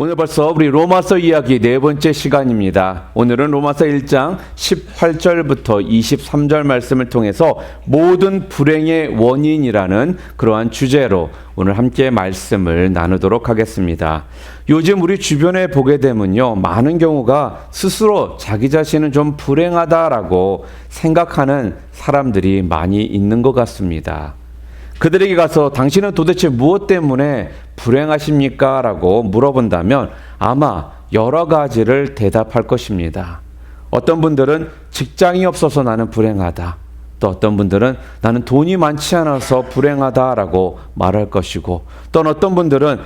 오늘 벌써 우리 로마서 이야기 네 번째 시간입니다. 오늘은 로마서 1장 18절부터 23절 말씀을 통해서 모든 불행의 원인이라는 그러한 주제로 오늘 함께 말씀을 나누도록 하겠습니다. 요즘 우리 주변에 보게 되면요, 많은 경우가 스스로 자기 자신은 좀 불행하다라고 생각하는 사람들이 많이 있는 것 같습니다. 그들에게 가서 당신은 도대체 무엇 때문에 불행하십니까? 라고 물어본다면 아마 여러 가지를 대답할 것입니다. 어떤 분들은 직장이 없어서 나는 불행하다. 또 어떤 분들은 나는 돈이 많지 않아서 불행하다라고 말할 것이고, 또 어떤 분들은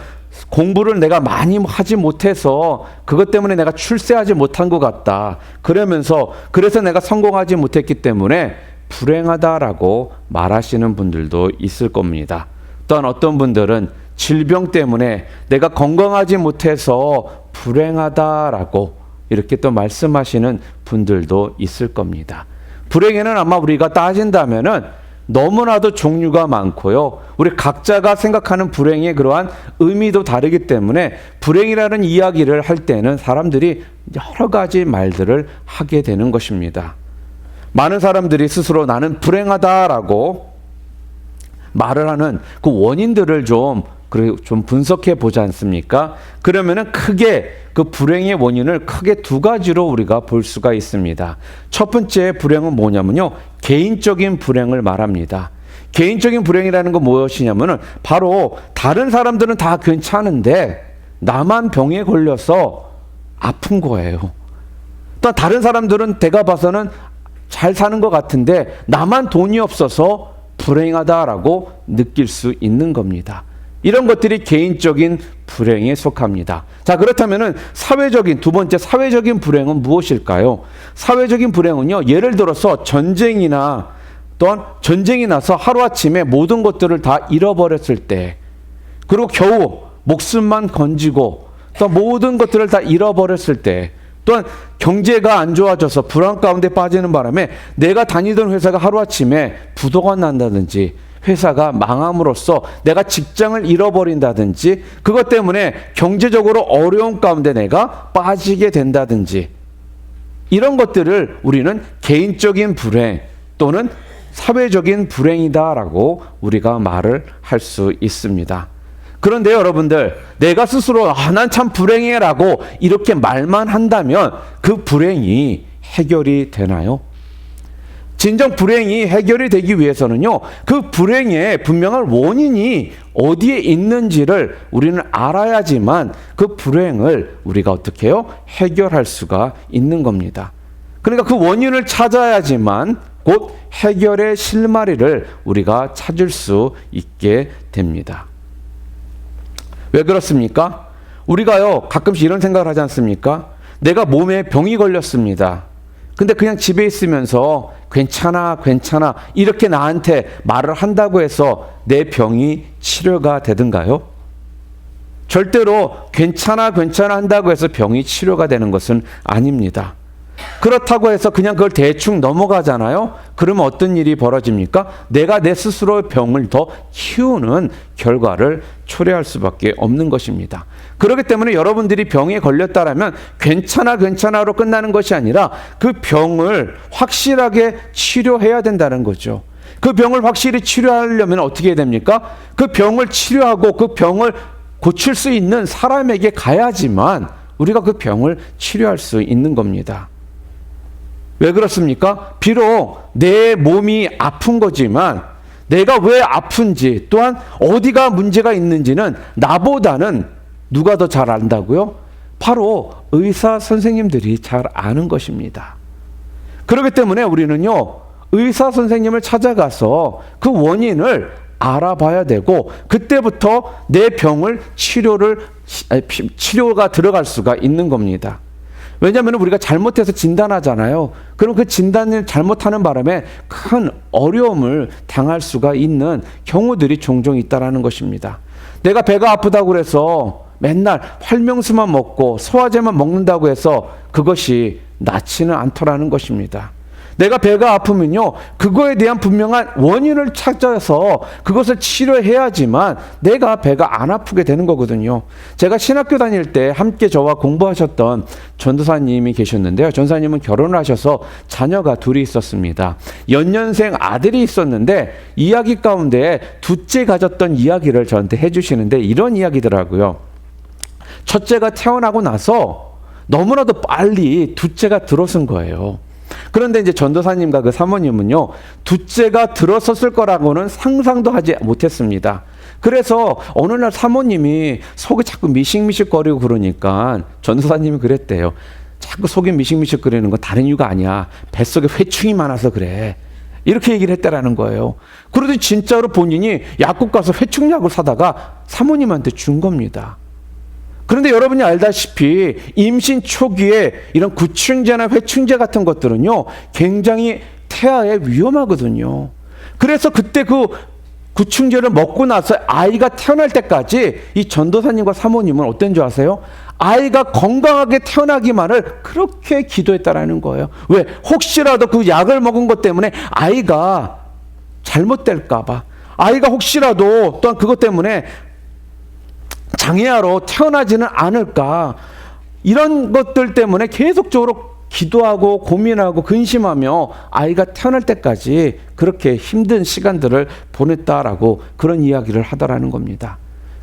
공부를 내가 많이 하지 못해서 그것 때문에 내가 출세하지 못한 것 같다. 그래서 내가 성공하지 못했기 때문에 불행하다라고 말하시는 분들도 있을 겁니다. 또한 어떤 분들은 질병 때문에 내가 건강하지 못해서 불행하다라고 이렇게 또 말씀하시는 분들도 있을 겁니다. 불행에는 아마 우리가 따진다면은 너무나도 종류가 많고요. 우리 각자가 생각하는 불행의 그러한 의미도 다르기 때문에 불행이라는 이야기를 할 때는 사람들이 여러 가지 말들을 하게 되는 것입니다. 많은 사람들이 스스로 나는 불행하다라고 말을 하는 그 원인들을 좀 분석해 보지 않습니까? 그러면은 크게 그 불행의 원인을 크게 두 가지로 우리가 볼 수가 있습니다. 첫 번째 불행은 뭐냐면요, 개인적인 불행을 말합니다. 개인적인 불행이라는 건 무엇이냐면은 바로 다른 사람들은 다 괜찮은데 나만 병에 걸려서 아픈 거예요. 또 다른 사람들은 내가 봐서는 잘 사는 것 같은데 나만 돈이 없어서 불행하다라고 느낄 수 있는 겁니다. 이런 것들이 개인적인 불행에 속합니다. 자, 그렇다면은 두 번째 사회적인 불행은 무엇일까요? 사회적인 불행은요, 예를 들어서 전쟁이 나서 하루아침에 모든 것들을 다 잃어버렸을 때, 그리고 겨우 목숨만 건지고 또 모든 것들을 다 잃어버렸을 때, 또한 경제가 안 좋아져서 불안 가운데 빠지는 바람에 내가 다니던 회사가 하루아침에 부도가 난다든지 회사가 망함으로써 내가 직장을 잃어버린다든지 그것 때문에 경제적으로 어려움 가운데 내가 빠지게 된다든지 이런 것들을 우리는 개인적인 불행 또는 사회적인 불행이다라고 우리가 말을 할 수 있습니다. 그런데 여러분들, 내가 스스로 난 참 불행해라고 이렇게 말만 한다면 그 불행이 해결이 되나요? 진정 불행이 해결이 되기 위해서는요, 그 불행의 분명한 원인이 어디에 있는지를 우리는 알아야지만 그 불행을 우리가 어떻게 해요? 해결할 수가 있는 겁니다. 그러니까 그 원인을 찾아야지만 곧 해결의 실마리를 우리가 찾을 수 있게 됩니다. 왜 그렇습니까? 우리가요, 가끔씩 이런 생각을 하지 않습니까? 내가 몸에 병이 걸렸습니다. 근데 그냥 집에 있으면서 괜찮아 이렇게 나한테 말을 한다고 해서 내 병이 치료가 되든가요? 절대로 괜찮아 한다고 해서 병이 치료가 되는 것은 아닙니다. 그렇다고 해서 그냥 그걸 대충 넘어가잖아요? 그러면 어떤 일이 벌어집니까? 내가 내 스스로의 병을 더 키우는 결과를 초래할 수밖에 없는 것입니다. 그렇기 때문에 여러분들이 병에 걸렸다라면 괜찮아로 끝나는 것이 아니라 그 병을 확실하게 치료해야 된다는 거죠. 그 병을 확실히 치료하려면 어떻게 해야 됩니까? 그 병을 치료하고 그 병을 고칠 수 있는 사람에게 가야지만 우리가 그 병을 치료할 수 있는 겁니다. 왜 그렇습니까? 비록 내 몸이 아픈 거지만 내가 왜 아픈지 또한 어디가 문제가 있는지는 나보다는 누가 더 잘 안다고요? 바로 의사 선생님들이 잘 아는 것입니다. 그렇기 때문에 우리는요, 의사 선생님을 찾아가서 그 원인을 알아봐야 되고 그때부터 내 병을 치료가 들어갈 수가 있는 겁니다. 왜냐하면 우리가 잘못해서 진단하잖아요. 그럼 그 진단을 잘못하는 바람에 큰 어려움을 당할 수가 있는 경우들이 종종 있다라는 것입니다. 내가 배가 아프다고 해서 맨날 활명수만 먹고 소화제만 먹는다고 해서 그것이 낫지는 않더라는 것입니다. 내가 배가 아프면요, 그거에 대한 분명한 원인을 찾아서 그것을 치료해야지만 내가 배가 안 아프게 되는 거거든요. 제가 신학교 다닐 때 함께 저와 공부하셨던 전도사님이 계셨는데요. 전도사님은 결혼을 하셔서 자녀가 둘이 있었습니다. 연년생 아들이 있었는데 이야기 가운데 둘째 가졌던 이야기를 저한테 해주시는데 이런 이야기더라고요. 첫째가 태어나고 나서 너무나도 빨리 둘째가 들어선 거예요. 그런데 이제 전도사님과 그 사모님은요, 둘째가 들어섰을 거라고는 상상도 하지 못했습니다. 그래서 어느 날 사모님이 속이 자꾸 미식미식거리고 그러니까 전도사님이 그랬대요. 자꾸 속이 미식미식거리는 건 다른 이유가 아니야. 뱃속에 회충이 많아서 그래. 이렇게 얘기를 했다라는 거예요. 그러더니 진짜로 본인이 약국 가서 회충약을 사다가 사모님한테 준 겁니다. 그런데 여러분이 알다시피 임신 초기에 이런 구충제나 회충제 같은 것들은요, 굉장히 태아에 위험하거든요. 그래서 그때 그 구충제를 먹고 나서 아이가 태어날 때까지 이 전도사님과 사모님은 어떤 줄 아세요? 아이가 건강하게 태어나기만을 그렇게 기도했다라는 거예요. 왜? 혹시라도 그 약을 먹은 것 때문에 아이가 잘못될까 봐. 아이가 혹시라도 또한 그것 때문에 장애아로 태어나지는 않을까. 이런 것들 때문에 계속적으로 기도하고 고민하고 근심하며 아이가 태어날 때까지 그렇게 힘든 시간들을 보냈다라고 그런 이야기를 하더라는 겁니다.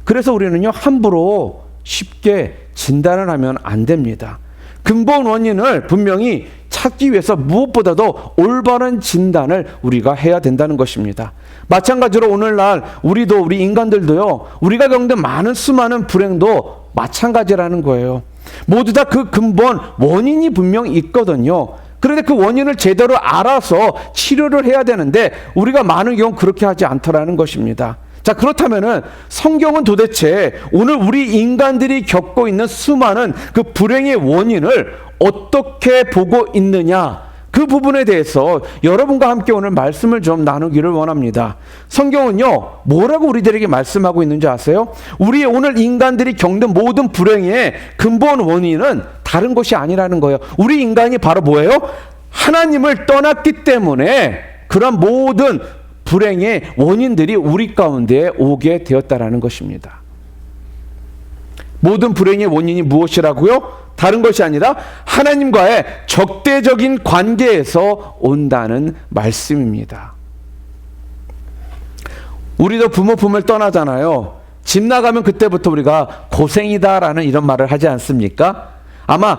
그래서 우리는요, 함부로 쉽게 진단을 하면 안 됩니다. 근본 원인을 분명히 찾기 위해서 무엇보다도 올바른 진단을 우리가 해야 된다는 것입니다. 마찬가지로 오늘날 우리 인간들도요, 우리가 겪는 많은 수많은 불행도 마찬가지라는 거예요. 모두 다 그 근본 원인이 분명히 있거든요. 그런데 그 원인을 제대로 알아서 치료를 해야 되는데 우리가 많은 경우 그렇게 하지 않더라는 것입니다. 자, 그렇다면은 성경은 도대체 오늘 우리 인간들이 겪고 있는 수많은 그 불행의 원인을 어떻게 보고 있느냐, 그 부분에 대해서 여러분과 함께 오늘 말씀을 좀 나누기를 원합니다. 성경은요, 뭐라고 우리들에게 말씀하고 있는지 아세요? 우리 오늘 인간들이 겪는 모든 불행의 근본 원인은 다른 것이 아니라는 거예요. 우리 인간이 바로 뭐예요? 하나님을 떠났기 때문에 그런 모든 불행의 원인들이 우리 가운데 오게 되었다라는 것입니다. 모든 불행의 원인이 무엇이라고요? 다른 것이 아니라 하나님과의 적대적인 관계에서 온다는 말씀입니다. 우리도 부모 품을 떠나잖아요. 집 나가면 그때부터 우리가 고생이다라는 이런 말을 하지 않습니까? 아마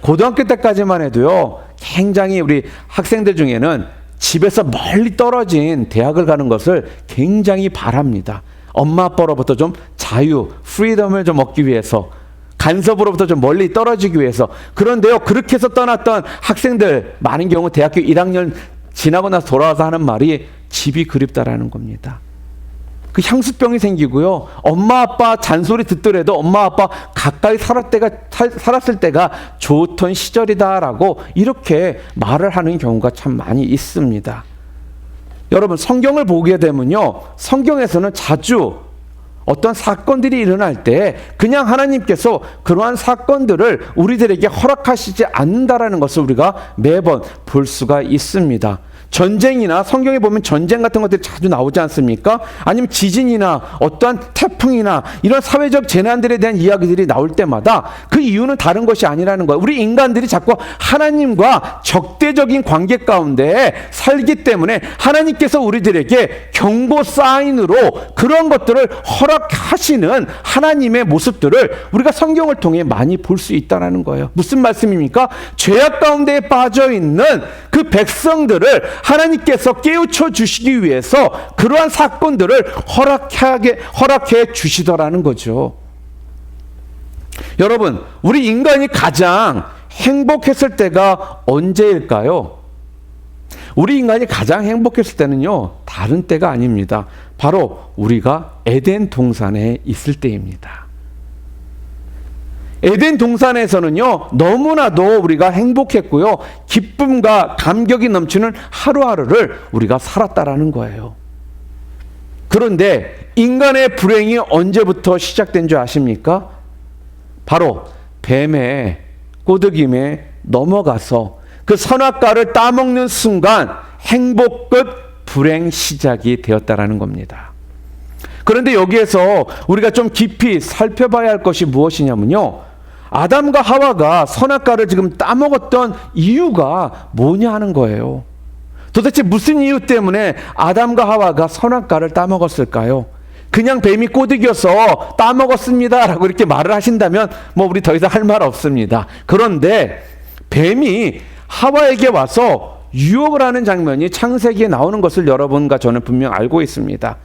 고등학교 때까지만 해도요, 굉장히 우리 학생들 중에는 집에서 멀리 떨어진 대학을 가는 것을 굉장히 바랍니다. 엄마 아빠로부터 좀 자유, 프리덤을 좀 얻기 위해서, 간섭으로부터 좀 멀리 떨어지기 위해서. 그런데요, 그렇게 해서 떠났던 학생들 많은 경우 대학교 1학년 지나고 나서 돌아와서 하는 말이 집이 그립다라는 겁니다. 그 향수병이 생기고요, 엄마 아빠 잔소리 듣더라도 엄마 아빠 가까이 살았을 때가 좋던 시절이다라고 이렇게 말을 하는 경우가 참 많이 있습니다. 여러분, 성경을 보게 되면요, 성경에서는 자주 어떤 사건들이 일어날 때 그냥 하나님께서 그러한 사건들을 우리들에게 허락하시지 않는다라는 것을 우리가 매번 볼 수가 있습니다. 전쟁이나, 성경에 보면 전쟁 같은 것들이 자주 나오지 않습니까? 아니면 지진이나 어떠한 태풍이나 이런 사회적 재난들에 대한 이야기들이 나올 때마다 그 이유는 다른 것이 아니라는 거예요. 우리 인간들이 자꾸 하나님과 적대적인 관계 가운데 살기 때문에 하나님께서 우리들에게 경고 사인으로 그런 것들을 허락하시는 하나님의 모습들을 우리가 성경을 통해 많이 볼 수 있다는 거예요. 무슨 말씀입니까? 죄악 가운데 빠져 있는 그 백성들을 하나님께서 깨우쳐 주시기 위해서 그러한 사건들을 허락해 주시더라는 거죠. 여러분, 우리 인간이 가장 행복했을 때가 언제일까요? 우리 인간이 가장 행복했을 때는요, 다른 때가 아닙니다. 바로 우리가 에덴 동산에 있을 때입니다. 에덴 동산에서는요, 너무나도 우리가 행복했고요, 기쁨과 감격이 넘치는 하루하루를 우리가 살았다라는 거예요. 그런데 인간의 불행이 언제부터 시작된 줄 아십니까? 바로 뱀의 꼬드김에 넘어가서 그 선악과를 따먹는 순간 행복 끝 불행 시작이 되었다라는 겁니다. 그런데 여기에서 우리가 좀 깊이 살펴봐야 할 것이 무엇이냐면요, 아담과 하와가 선악과를 지금 따먹었던 이유가 뭐냐 하는 거예요. 도대체 무슨 이유 때문에 아담과 하와가 선악과를 따먹었을까요? 그냥 뱀이 꼬드겨서 따먹었습니다 라고 이렇게 말을 하신다면 뭐 우리 더 이상 할 말 없습니다. 그런데 뱀이 하와에게 와서 유혹을 하는 장면이 창세기에 나오는 것을 여러분과 저는 분명 알고 있습니다.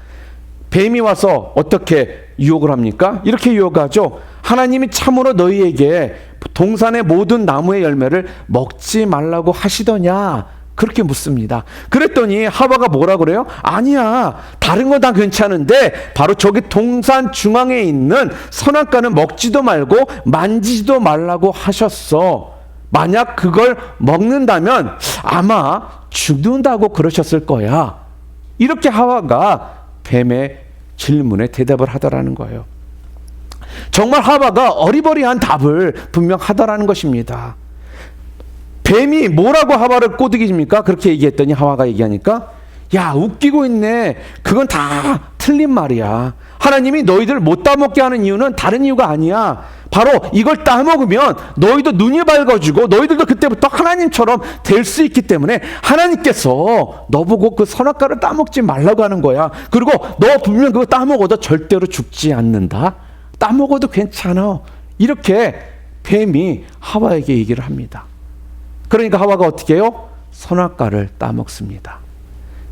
뱀이 와서 어떻게 유혹을 합니까? 이렇게 유혹하죠. 하나님이 참으로 너희에게 동산의 모든 나무의 열매를 먹지 말라고 하시더냐? 그렇게 묻습니다. 그랬더니 하와가 뭐라 그래요? 아니야, 다른 거 다 괜찮은데 바로 저기 동산 중앙에 있는 선악과는 먹지도 말고 만지지도 말라고 하셨어. 만약 그걸 먹는다면 아마 죽는다고 그러셨을 거야. 이렇게 하와가 뱀의 질문에 대답을 하더라는 거예요. 정말 하와가 어리버리한 답을 분명 하더라는 것입니다. 뱀이 뭐라고 하와를 꼬드깁니까? 그렇게 얘기했더니 하와가 얘기하니까, 야, 웃기고 있네. 그건 다 틀린 말이야. 하나님이 너희들 못 따먹게 하는 이유는 다른 이유가 아니야. 바로 이걸 따먹으면 너희도 눈이 밝아지고 너희들도 그때부터 하나님처럼 될 수 있기 때문에 하나님께서 너보고 그 선악과를 따먹지 말라고 하는 거야. 그리고 너 분명 그거 따먹어도 절대로 죽지 않는다. 따먹어도 괜찮아. 이렇게 뱀이 하와에게 얘기를 합니다. 그러니까 하와가 어떻게 해요? 선악과를 따먹습니다.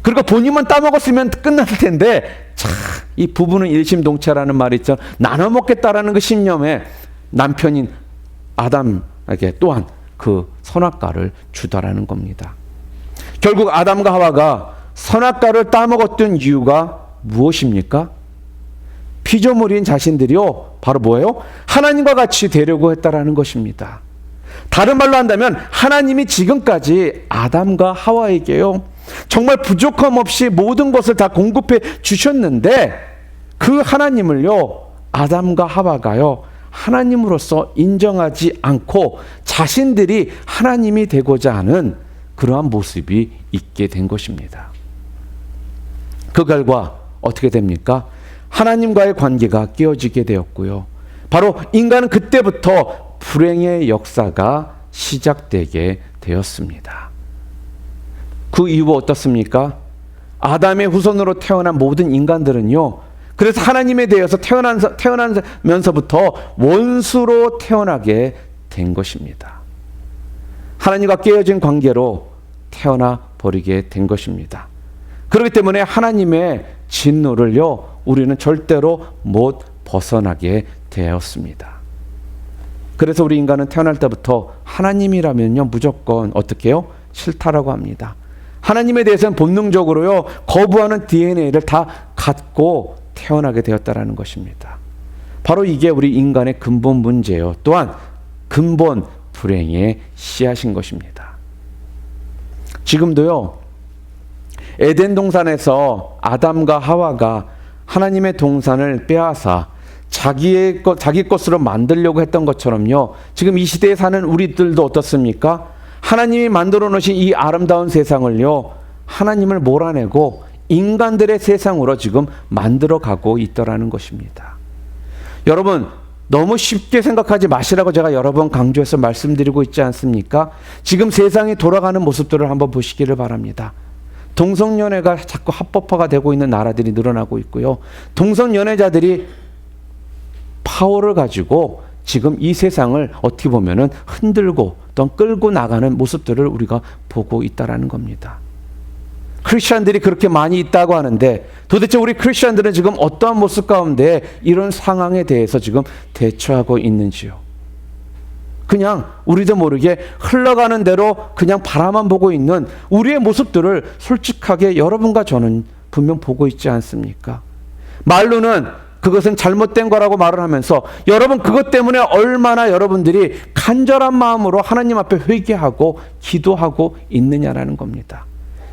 그리고 본인만 따먹었으면 끝났을 텐데, 참, 이 부부는 일심동체라는 말이 있죠. 나눠 먹겠다라는 그 신념에 남편인 아담에게 또한 그 선악과를 주다라는 겁니다. 결국 아담과 하와가 선악과를 따먹었던 이유가 무엇입니까? 피조물인 자신들이요, 바로 뭐예요? 하나님과 같이 되려고 했다라는 것입니다. 다른 말로 한다면 하나님이 지금까지 아담과 하와에게요, 정말 부족함 없이 모든 것을 다 공급해 주셨는데 그 하나님을요, 아담과 하와가요, 하나님으로서 인정하지 않고 자신들이 하나님이 되고자 하는 그러한 모습이 있게 된 것입니다. 그 결과 어떻게 됩니까? 하나님과의 관계가 깨어지게 되었고요. 바로 인간은 그때부터 불행의 역사가 시작되게 되었습니다. 그 이후 어떻습니까? 아담의 후손으로 태어난 모든 인간들은요, 그래서 하나님에 대해서 태어나면서부터 원수로 태어나게 된 것입니다. 하나님과 깨어진 관계로 태어나 버리게 된 것입니다. 그렇기 때문에 하나님의 진노를요, 우리는 절대로 못 벗어나게 되었습니다. 그래서 우리 인간은 태어날 때부터 하나님이라면요, 무조건 어떻게 해요? 싫다라고 합니다. 하나님에 대해서는 본능적으로요, 거부하는 DNA를 다 갖고 태어나게 되었다라는 것입니다. 바로 이게 우리 인간의 근본 문제예요. 또한 근본 불행의 씨앗인 것입니다. 지금도요, 에덴 동산에서 아담과 하와가 하나님의 동산을 빼앗아 자기 것으로 만들려고 했던 것처럼요, 지금 이 시대에 사는 우리들도 어떻습니까? 하나님이 만들어 놓으신 이 아름다운 세상을요, 하나님을 몰아내고 인간들의 세상으로 지금 만들어가고 있더라는 것입니다. 여러분, 너무 쉽게 생각하지 마시라고 제가 여러 번 강조해서 말씀드리고 있지 않습니까? 지금 세상이 돌아가는 모습들을 한번 보시기를 바랍니다. 동성연애가 자꾸 합법화가 되고 있는 나라들이 늘어나고 있고요. 동성연애자들이 파워를 가지고 지금 이 세상을 어떻게 보면은 흔들고 또 끌고 나가는 모습들을 우리가 보고 있다라는 겁니다. 크리스천들이 그렇게 많이 있다고 하는데 도대체 우리 크리스천들은 지금 어떠한 모습 가운데 이런 상황에 대해서 지금 대처하고 있는지요? 그냥 우리도 모르게 흘러가는 대로 그냥 바라만 보고 있는 우리의 모습들을 솔직하게 여러분과 저는 분명 보고 있지 않습니까? 말로는 그것은 잘못된 거라고 말을 하면서 여러분 그것 때문에 얼마나 여러분들이 간절한 마음으로 하나님 앞에 회개하고 기도하고 있느냐라는 겁니다.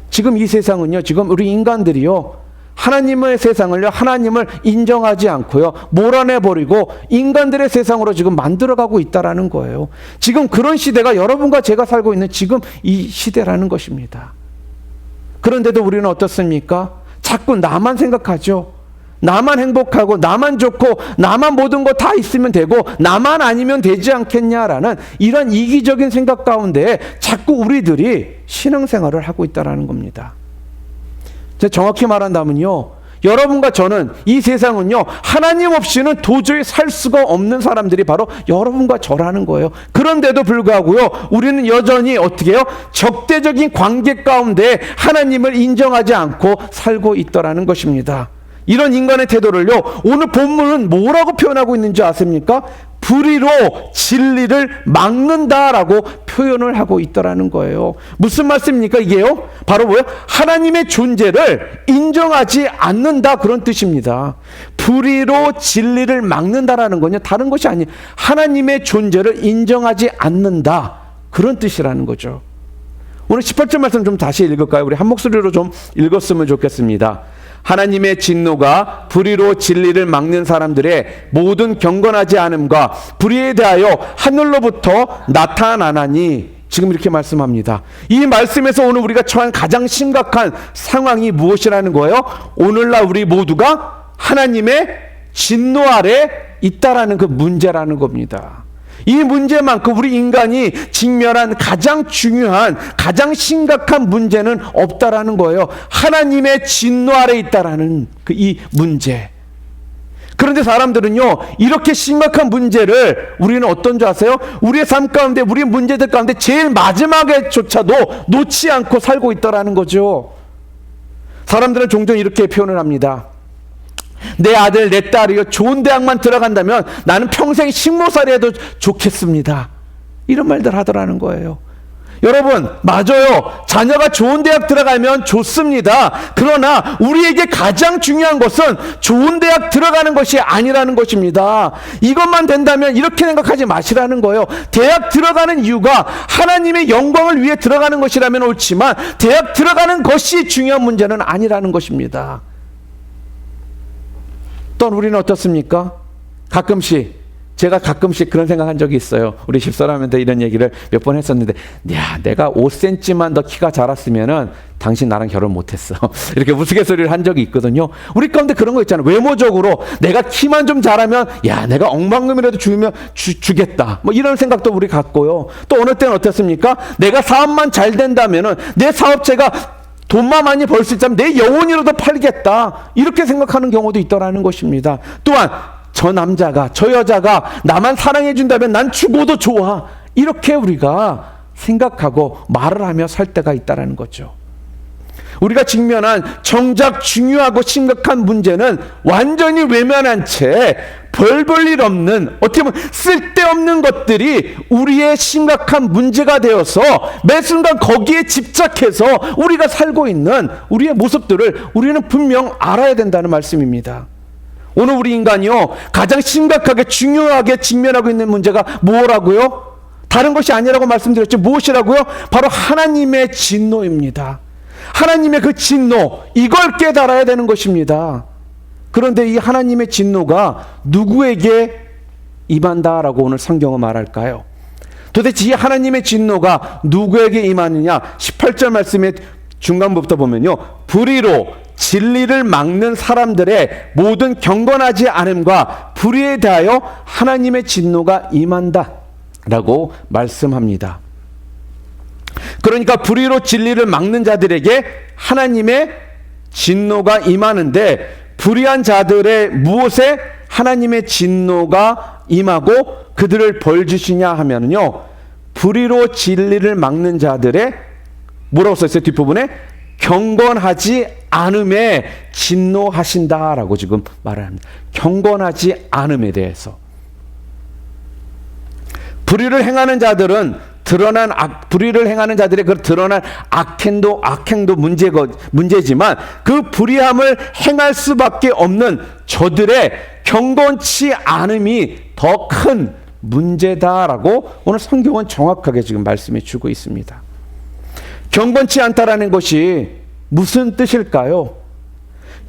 지금 이 세상은요, 지금 우리 인간들이요, 하나님의 세상을요, 하나님을 인정하지 않고요, 몰아내버리고 인간들의 세상으로 지금 만들어가고 있다라는 거예요. 지금 그런 시대가 여러분과 제가 살고 있는 지금 이 시대라는 것입니다. 그런데도 우리는 어떻습니까? 자꾸 나만 생각하죠. 나만 행복하고 나만 좋고 나만 모든 거 다 있으면 되고 나만 아니면 되지 않겠냐라는 이런 이기적인 생각 가운데 자꾸 우리들이 신앙생활을 하고 있다는 겁니다. 정확히 말한다면요, 여러분과 저는, 이 세상은요, 하나님 없이는 도저히 살 수가 없는 사람들이 바로 여러분과 저라는 거예요. 그런데도 불구하고요, 우리는 여전히 어떻게 해요? 적대적인 관계 가운데 하나님을 인정하지 않고 살고 있더라는 것입니다. 이런 인간의 태도를요, 오늘 본문은 뭐라고 표현하고 있는지 아십니까? 불의로 진리를 막는다라고 표현을 하고 있더라는 거예요. 무슨 말씀입니까 이게요? 바로 뭐예요? 하나님의 존재를 인정하지 않는다, 그런 뜻입니다. 불의로 진리를 막는다라는 건요, 다른 것이 아니에요. 하나님의 존재를 인정하지 않는다, 그런 뜻이라는 거죠. 오늘 18절 말씀 좀 다시 읽을까요? 우리 한 목소리로 좀 읽었으면 좋겠습니다. 하나님의 진노가 불의로 진리를 막는 사람들의 모든 경건하지 않음과 불의에 대하여 하늘로부터 나타나나니, 지금 이렇게 말씀합니다. 이 말씀에서 오늘 우리가 처한 가장 심각한 상황이 무엇이라는 거예요? 오늘날 우리 모두가 하나님의 진노 아래 있다라는 그 문제라는 겁니다. 이 문제만큼 우리 인간이 직면한 가장 중요한, 가장 심각한 문제는 없다라는 거예요. 하나님의 진노 아래 있다라는 이 문제. 그런데 사람들은요, 이렇게 심각한 문제를 우리는 어떤 줄 아세요? 우리의 삶 가운데, 우리의 문제들 가운데 제일 마지막에조차도 놓지 않고 살고 있다라는 거죠. 사람들은 종종 이렇게 표현을 합니다. 내 아들, 내 딸이 좋은 대학만 들어간다면 나는 평생 식모살이 해도 좋겠습니다. 이런 말들 하더라는 거예요. 여러분, 맞아요. 자녀가 좋은 대학 들어가면 좋습니다. 그러나 우리에게 가장 중요한 것은 좋은 대학 들어가는 것이 아니라는 것입니다. 이것만 된다면 이렇게 생각하지 마시라는 거예요. 대학 들어가는 이유가 하나님의 영광을 위해 들어가는 것이라면 옳지만 대학 들어가는 것이 중요한 문제는 아니라는 것입니다. 또 우리는 어떻습니까? 제가 가끔씩 그런 생각한 적이 있어요. 우리 집사람한테 이런 얘기를 몇 번 했었는데, 야, 내가 5cm만 더 키가 자랐으면은 당신 나랑 결혼 못했어. 이렇게 우스갯소리를 한 적이 있거든요. 우리 가운데 그런 거 있잖아요. 외모적으로 내가 키만 좀 자라면, 야, 내가 억만금이라도 주겠다. 뭐 이런 생각도 우리 갖고요. 또 어느 때는 어땠습니까? 내가 사업만 잘 된다면은 내 사업체가 돈만 많이 벌 수 있다면 내 영혼이라도 팔겠다, 이렇게 생각하는 경우도 있더라는 것입니다. 또한 저 남자가, 저 여자가 나만 사랑해 준다면 난 죽어도 좋아, 이렇게 우리가 생각하고 말을 하며 살 때가 있다는 거죠. 우리가 직면한 정작 중요하고 심각한 문제는 완전히 외면한 채 별 볼 일 없는, 어떻게 보면 쓸데없는 것들이 우리의 심각한 문제가 되어서 매 순간 거기에 집착해서 우리가 살고 있는 우리의 모습들을 우리는 분명 알아야 된다는 말씀입니다. 오늘 우리 인간이요, 가장 심각하게 중요하게 직면하고 있는 문제가 뭐라고요? 다른 것이 아니라고 말씀드렸죠. 무엇이라고요? 바로 하나님의 진노입니다. 하나님의 그 진노, 이걸 깨달아야 되는 것입니다. 그런데 이 하나님의 진노가 누구에게 임한다라고 오늘 성경은 말할까요? 도대체 이 하나님의 진노가 누구에게 임하느냐? 18절 말씀의 중간부터 보면요, 불의로 진리를 막는 사람들의 모든 경건하지 않음과 불의에 대하여 하나님의 진노가 임한다 라고 말씀합니다. 그러니까 불의로 진리를 막는 자들에게 하나님의 진노가 임하는데, 불의한 자들의 무엇에 하나님의 진노가 임하고 그들을 벌 주시냐 하면요, 불의로 진리를 막는 자들의 뭐라고 써있어요? 뒷부분에 경건하지 않음에 진노하신다라고 지금 말을 합니다. 경건하지 않음에 대해서. 불의를 행하는 자들은 불의를 행하는 자들의 그 드러난 악행도 문제지만 그 불의함을 행할 수밖에 없는 저들의 경건치 않음이 더 큰 문제다라고 오늘 성경은 정확하게 지금 말씀해 주고 있습니다. 경건치 않다라는 것이 무슨 뜻일까요?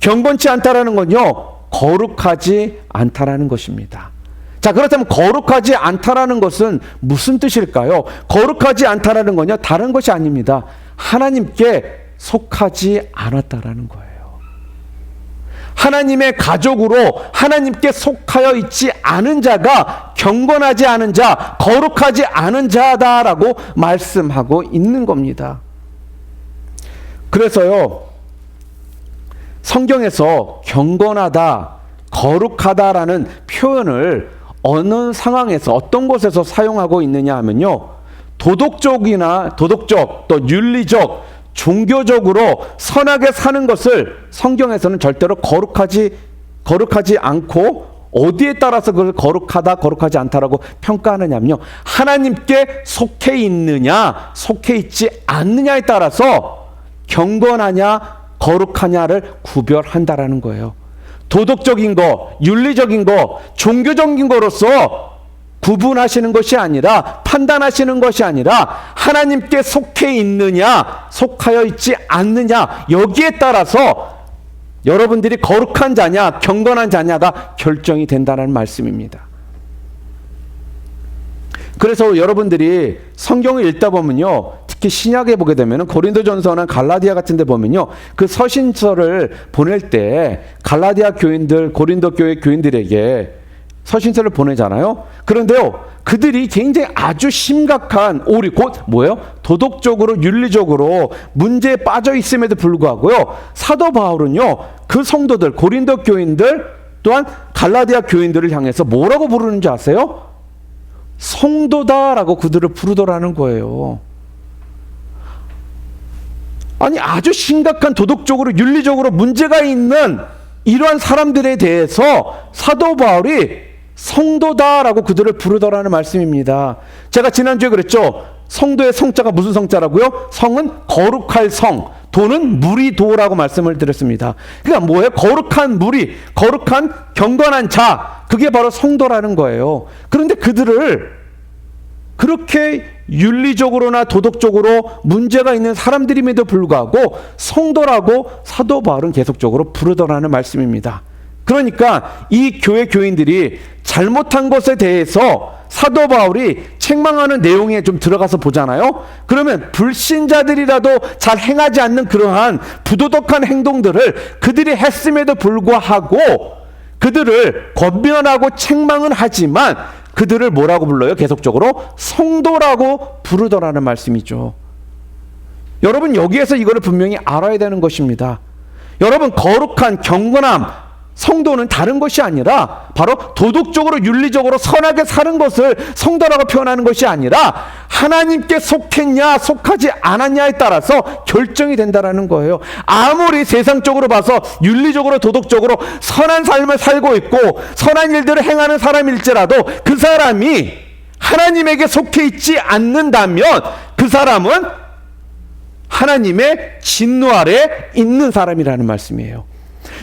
경건치 않다라는 건요, 거룩하지 않다라는 것입니다. 자, 그렇다면 거룩하지 않다라는 것은 무슨 뜻일까요? 거룩하지 않다라는 건요, 다른 것이 아닙니다. 하나님께 속하지 않았다라는 거예요. 하나님의 가족으로 하나님께 속하여 있지 않은 자가 경건하지 않은 자, 거룩하지 않은 자다라고 말씀하고 있는 겁니다. 그래서요, 성경에서 경건하다, 거룩하다라는 표현을 어느 상황에서 어떤 곳에서 사용하고 있느냐 하면요, 도덕적 또 윤리적, 종교적으로 선하게 사는 것을 성경에서는 절대로 거룩하지 않고 어디에 따라서 그걸 거룩하다, 거룩하지 않다라고 평가하느냐면요, 하나님께 속해 있느냐, 속해 있지 않느냐에 따라서 경건하냐, 거룩하냐를 구별한다라는 거예요. 도덕적인 거, 윤리적인 거, 종교적인 거로서 구분하시는 것이 아니라, 판단하시는 것이 아니라 하나님께 속해 있느냐, 속하여 있지 않느냐, 여기에 따라서 여러분들이 거룩한 자냐, 경건한 자냐가 결정이 된다는 말씀입니다. 그래서 여러분들이 성경을 읽다 보면요, 특히 신약에 보게 되면 고린도전서나 갈라디아 같은 데 보면요, 그 서신서를 보낼 때 갈라디아 교인들, 고린도 교회 교인들에게 서신서를 보내잖아요. 그런데요, 그들이 굉장히 아주 심각한 오리, 곧 뭐예요? 도덕적으로, 윤리적으로 문제에 빠져 있음에도 불구하고요, 사도 바울은요, 그 성도들, 고린도 교인들 또한 갈라디아 교인들을 향해서 뭐라고 부르는지 아세요? 성도다라고 그들을 부르더라는 거예요. 아니, 아주 심각한 도덕적으로, 윤리적으로 문제가 있는 이러한 사람들에 대해서 사도 바울이 성도다라고 그들을 부르더라는 말씀입니다. 제가 지난주에 그랬죠. 성도의 성자가 무슨 성자라고요? 성은 거룩할 성, 도는 무리도라고 말씀을 드렸습니다. 그러니까 뭐예요? 거룩한 무리, 거룩한 경건한 자, 그게 바로 성도라는 거예요. 그런데 그들을 그렇게 윤리적으로나 도덕적으로 문제가 있는 사람들임에도 불구하고 성도라고 사도 바울은 계속적으로 부르더라는 말씀입니다. 그러니까 이 교회 교인들이 잘못한 것에 대해서 사도 바울이 책망하는 내용에 좀 들어가서 보잖아요. 그러면 불신자들이라도 잘 행하지 않는 그러한 부도덕한 행동들을 그들이 했음에도 불구하고 그들을 권면하고 책망은 하지만 그들을 뭐라고 불러요? 계속적으로 성도라고 부르더라는 말씀이죠. 여러분, 여기에서 이거를 분명히 알아야 되는 것입니다. 여러분, 거룩한 경건함, 성도는 다른 것이 아니라 바로 도덕적으로, 윤리적으로 선하게 사는 것을 성도라고 표현하는 것이 아니라 하나님께 속했냐, 속하지 않았냐에 따라서 결정이 된다는 거예요. 아무리 세상적으로 봐서 윤리적으로, 도덕적으로 선한 삶을 살고 있고 선한 일들을 행하는 사람일지라도 그 사람이 하나님에게 속해 있지 않는다면 그 사람은 하나님의 진노 아래 있는 사람이라는 말씀이에요.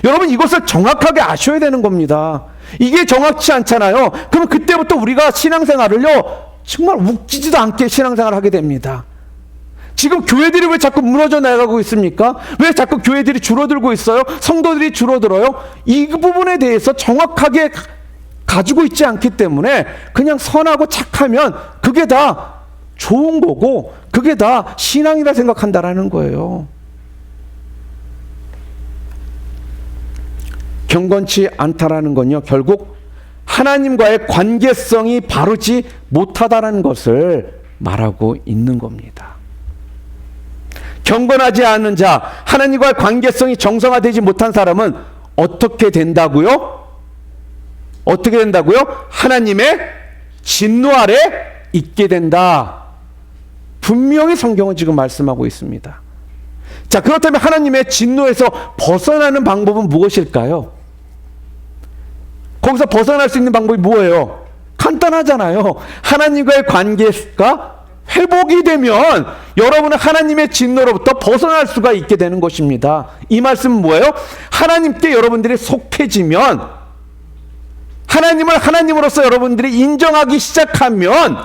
여러분, 이것을 정확하게 아셔야 되는 겁니다. 이게 정확치 않잖아요. 그럼 그때부터 우리가 신앙생활을요, 정말 웃기지도 않게 신앙생활을 하게 됩니다. 지금 교회들이 왜 자꾸 무너져 나가고 있습니까? 왜 자꾸 교회들이 줄어들고 있어요? 성도들이 줄어들어요? 이 부분에 대해서 정확하게 가지고 있지 않기 때문에 그냥 선하고 착하면 그게 다 좋은 거고 그게 다 신앙이라 생각한다라는 거예요. 경건치 않다라는 건요, 결국 하나님과의 관계성이 바르지 못하다라는 것을 말하고 있는 겁니다. 경건하지 않은 자, 하나님과의 관계성이 정상화되지 못한 사람은 어떻게 된다고요? 어떻게 된다고요? 하나님의 진노 아래 있게 된다. 분명히 성경은 지금 말씀하고 있습니다. 자, 그렇다면 하나님의 진노에서 벗어나는 방법은 무엇일까요? 거기서 벗어날 수 있는 방법이 뭐예요? 간단하잖아요. 하나님과의 관계가 회복이 되면 여러분은 하나님의 진노로부터 벗어날 수가 있게 되는 것입니다. 이 말씀은 뭐예요? 하나님께 여러분들이 속해지면, 하나님을 하나님으로서 여러분들이 인정하기 시작하면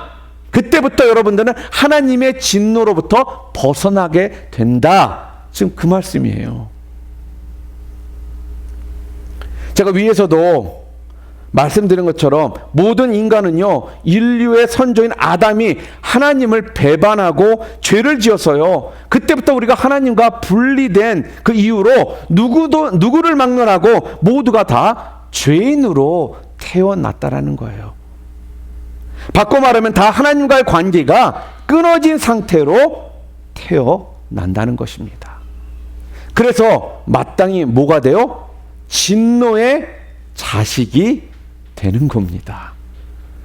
그때부터 여러분들은 하나님의 진노로부터 벗어나게 된다. 지금 그 말씀이에요. 제가 위에서도 말씀드린 것처럼 모든 인간은요, 인류의 선조인 아담이 하나님을 배반하고 죄를 지어서요, 그때부터 우리가 하나님과 분리된 그 이후로 누구를 막론하고 모두가 다 죄인으로 태어났다라는 거예요. 바꿔 말하면 다 하나님과의 관계가 끊어진 상태로 태어난다는 것입니다. 그래서 마땅히 뭐가 돼요? 진노의 자식이 되는 겁니다.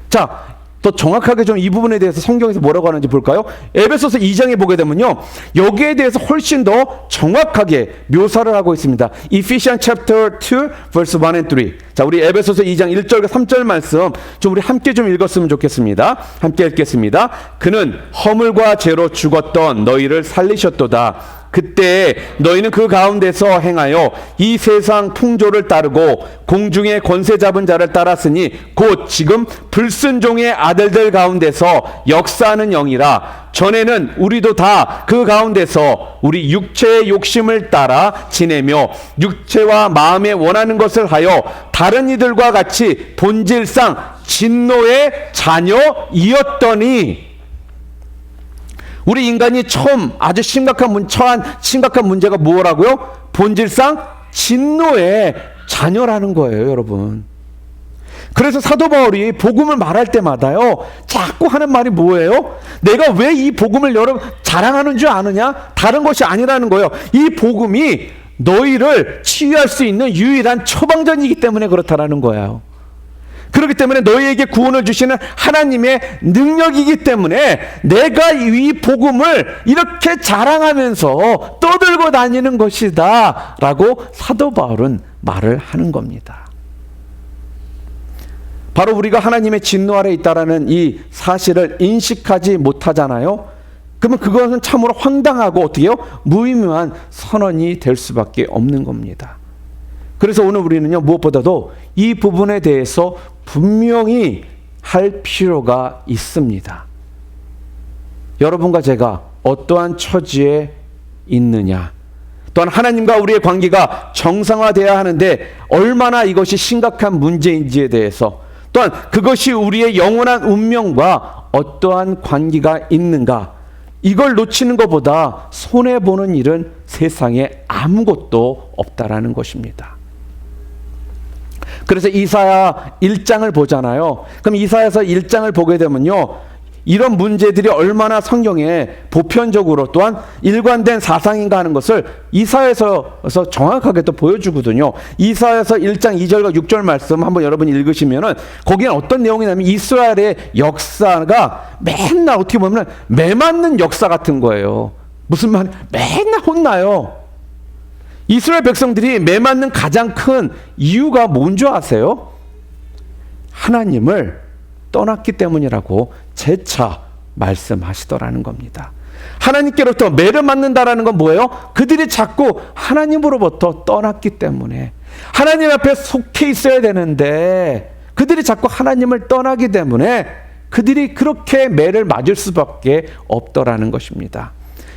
자, 더 정확하게 좀 이 부분에 대해서 성경에서 뭐라고 하는지 볼까요? 에베소서 2장에 보게 되면요, 여기에 대해서 훨씬 더 정확하게 묘사를 하고 있습니다. Ephesians chapter 2 verse 1 and 3. 자, 우리 에베소서 2장 1절과 3절 말씀 좀 우리 함께 좀 읽었으면 좋겠습니다. 함께 읽겠습니다. 그는 허물과 죄로 죽었던 너희를 살리셨도다. 그때 너희는 그 가운데서 행하여 이 세상 풍조를 따르고 공중의 권세 잡은 자를 따랐으니 곧 지금 불순종의 아들들 가운데서 역사하는 영이라. 전에는 우리도 다 그 가운데서 우리 육체의 욕심을 따라 지내며 육체와 마음에 원하는 것을 하여 다른 이들과 같이 본질상 진노의 자녀이었더니. 우리 인간이 처음 아주 처한 심각한 문제가 뭐라고요? 본질상 진노의 자녀라는 거예요, 여러분. 그래서 사도 바울이 복음을 말할 때마다요, 자꾸 하는 말이 뭐예요? 내가 왜 이 복음을 여러분 자랑하는 줄 아느냐? 다른 것이 아니라는 거예요. 이 복음이 너희를 치유할 수 있는 유일한 처방전이기 때문에 그렇다라는 거예요. 그렇기 때문에 너희에게 구원을 주시는 하나님의 능력이기 때문에 내가 이 복음을 이렇게 자랑하면서 떠들고 다니는 것이다 라고 사도 바울은 말을 하는 겁니다. 바로 우리가 하나님의 진노 아래 있다라는 이 사실을 인식하지 못하잖아요. 그러면 그것은 참으로 황당하고 어떻게 해요? 무의미한 선언이 될 수밖에 없는 겁니다. 그래서 오늘 우리는요, 무엇보다도 이 부분에 대해서 분명히 할 필요가 있습니다. 여러분과 제가 어떠한 처지에 있느냐, 또한 하나님과 우리의 관계가 정상화되어야 하는데 얼마나 이것이 심각한 문제인지에 대해서, 또한 그것이 우리의 영원한 운명과 어떠한 관계가 있는가, 이걸 놓치는 것보다 손해보는 일은 세상에 아무것도 없다라는 것입니다. 그래서 이사야 1장을 보잖아요. 그럼 이사야서 1장을 보게 되면요, 이런 문제들이 얼마나 성경에 보편적으로 또한 일관된 사상인가 하는 것을 이사야에서 정확하게 또 보여주거든요. 이사야서 1장 2절과 6절 말씀 한번 여러분이 읽으시면은 거기는 어떤 내용이냐면 이스라엘의 역사가 맨날 어떻게 보면 매맞는 역사 같은 거예요. 무슨 말? 맨날 혼나요. 이스라엘 백성들이 매맞는 가장 큰 이유가 뭔지 아세요? 하나님을 떠났기 때문이라고 재차 말씀하시더라는 겁니다. 하나님께로부터 매를 맞는다라는 건 뭐예요? 그들이 자꾸 하나님으로부터 떠났기 때문에, 하나님 앞에 속해 있어야 되는데 그들이 자꾸 하나님을 떠나기 때문에 그들이 그렇게 매를 맞을 수밖에 없더라는 것입니다.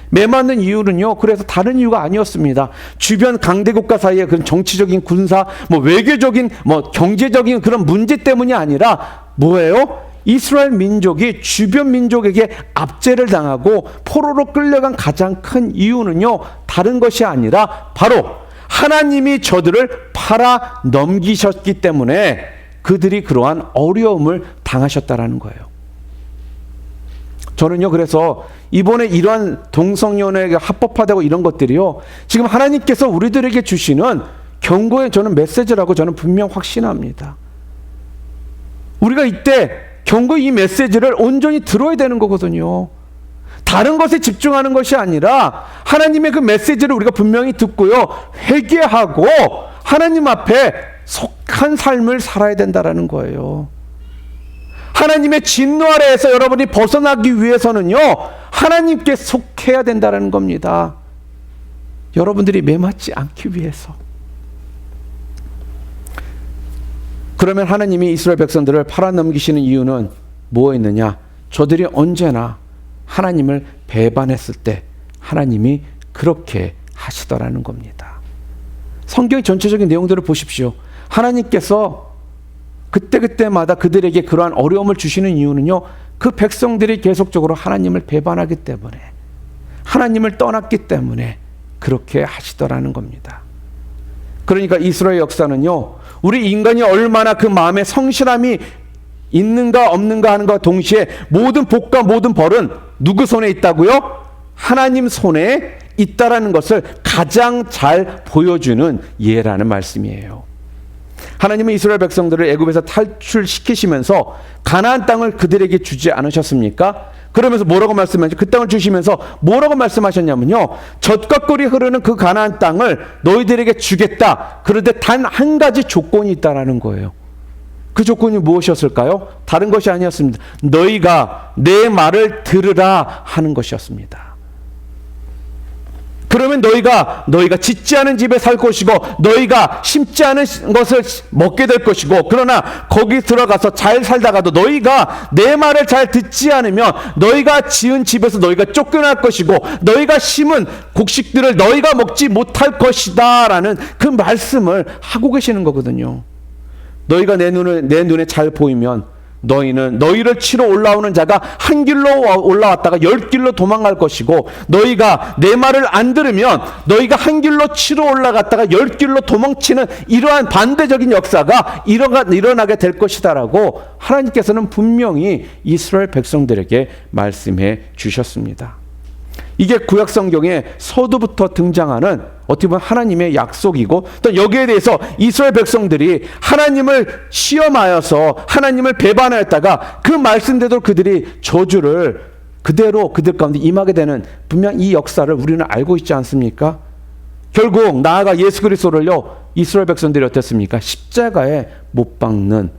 매 맞는 이유는요, 그래서 다른 이유가 아니었습니다. 주변 강대국가 사이의 그런 정치적인, 군사, 외교적인, 경제적인 그런 문제 때문이 아니라 뭐예요? 이스라엘 민족이 주변 민족에게 압제를 당하고 포로로 끌려간 가장 큰 이유는요, 다른 것이 아니라 바로 하나님이 저들을 팔아 넘기셨기 때문에 그들이 그러한 어려움을 당하셨다라는 거예요. 저는요, 그래서 이번에 이러한 동성연애가 합법화되고 이런 것들이요, 지금 하나님께서 우리들에게 주시는 경고의 저는 메시지라고 저는 분명 확신합니다. 우리가 이때 경고 이 메시지를 온전히 들어야 되는 거거든요. 다른 것에 집중하는 것이 아니라 하나님의 그 메시지를 우리가 분명히 듣고요, 회개하고 하나님 앞에 속한 삶을 살아야 된다라는 거예요. 하나님의 진노 아래에서 여러분이 벗어나기 위해서는요, 하나님께 속해야 된다는 겁니다. 여러분들이 매맞지 않기 위해서. 그러면 하나님이 이스라엘 백성들을 팔아넘기시는 이유는 뭐였느냐? 저들이 언제나 하나님을 배반했을 때 하나님이 그렇게 하시더라는 겁니다. 성경의 전체적인 내용들을 보십시오. 하나님께서 그때그때마다 그들에게 그러한 어려움을 주시는 이유는요, 그 백성들이 계속적으로 하나님을 배반하기 때문에, 하나님을 떠났기 때문에 그렇게 하시더라는 겁니다. 그러니까 이스라엘 역사는요, 우리 인간이 얼마나 그 마음에 성실함이 있는가 없는가 하는 것과 동시에 모든 복과 모든 벌은 누구 손에 있다고요? 하나님 손에 있다라는 것을 가장 잘 보여주는 예라는 말씀이에요. 하나님은 이스라엘 백성들을 애굽에서 탈출시키시면서 가나안 땅을 그들에게 주지 않으셨습니까? 그러면서 뭐라고 말씀하셨죠? 그 땅을 주시면서 뭐라고 말씀하셨냐면요, 젖과 꿀이 흐르는 그 가나안 땅을 너희들에게 주겠다. 그런데 단 한 가지 조건이 있다라는 거예요. 그 조건이 무엇이었을까요? 다른 것이 아니었습니다. 너희가 내 말을 들으라 하는 것이었습니다. 그러면 너희가 짓지 않은 집에 살 것이고 너희가 심지 않은 것을 먹게 될 것이고, 그러나 거기 들어가서 잘 살다가도 너희가 내 말을 잘 듣지 않으면 너희가 지은 집에서 너희가 쫓겨날 것이고 너희가 심은 곡식들을 너희가 먹지 못할 것이다 라는 그 말씀을 하고 계시는 거거든요. 너희가 내 눈에 잘 보이면 너희를 치러 올라오는 자가 한 길로 올라왔다가 10길로 도망갈 것이고, 너희가 내 말을 안 들으면 너희가 한 길로 치러 올라갔다가 10길로 도망치는 이러한 반대적인 역사가 일어나게 될 것이다라고 하나님께서는 분명히 이스라엘 백성들에게 말씀해 주셨습니다. 이게 구약 성경에 서두부터 등장하는 어떻게 보면 하나님의 약속이고, 또 여기에 대해서 이스라엘 백성들이 하나님을 시험하여서 하나님을 배반하였다가 그 말씀대로 그들이 저주를 그대로 그들 가운데 임하게 되는, 분명 이 역사를 우리는 알고 있지 않습니까? 결국 나아가 예수 그리스도를요, 이스라엘 백성들이 어땠습니까? 십자가에 못 박는